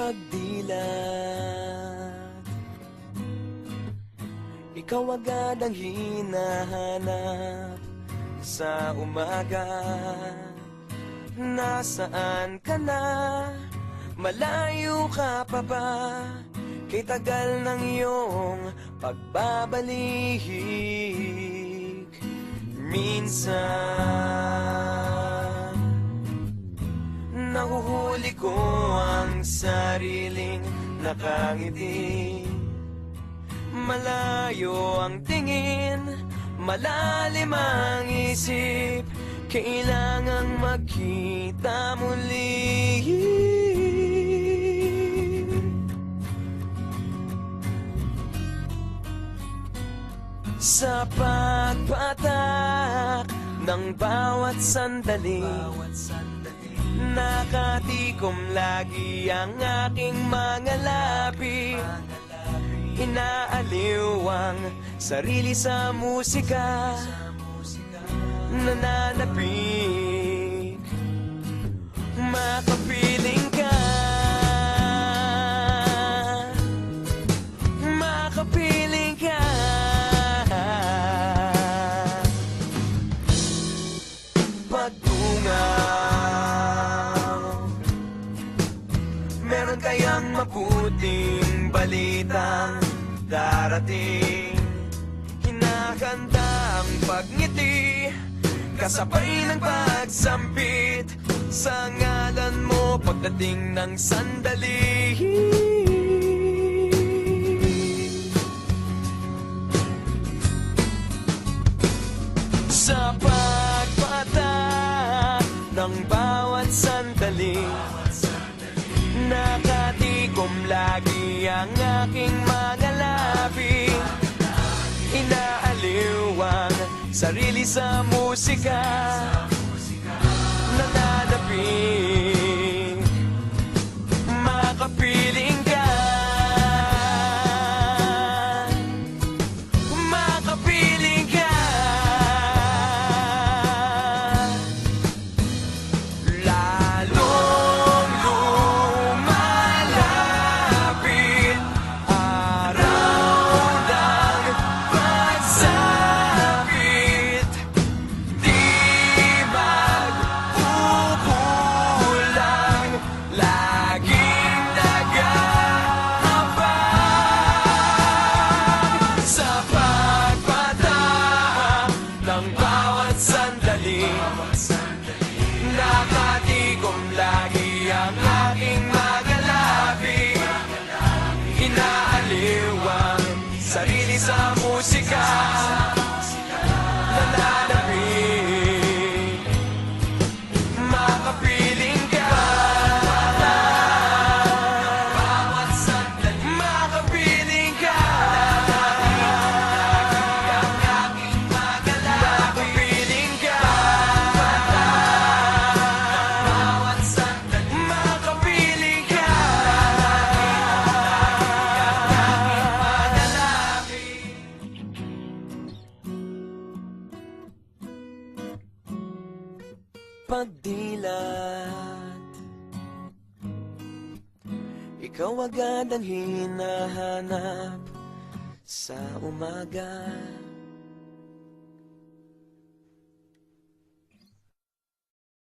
pagdilat. Ikaw agad ang hinahanap sa umaga. Nasaan ka na? Malayo ka pa ba? Kay tagal ng iyong pagbabalik. Minsan nahuhuli ko ang sariling nakangiti. Malayo ang tingin, malalim ang isip. Kailangang magkita muli. Sa pagpatak ng bawat sandali, nakatikom lagi ang aking mga labi. Inaaliw ang sarili sa musika, nananapig, makapiling ka, makapiling ka. Pagtungaw, meron kayang mabuting balitang darating. Hinahanda ang pagngiti, kasabay ng pagsampit sa ngalan mo pagdating ng sandali. Sa pagpatak ng bawat sandali, nakatikom lagi ang aking mga labi. Inaaliw ang sarili sa musika, nananapig, makapiling ka, makapiling ka. Lalong lumalapit araw ng pagsapit, di magkukulang, laging nag-aabang. Sa pagpatak ng bawat sandali, nakatikom lagi ang aking mga labi. Inaaliw ang sarili sa musika, nananapig, makapiling ka, makapiling ka, makapiling ka, makapiling ka. Pagdilat, ikaw agad ang hinahanap sa umaga.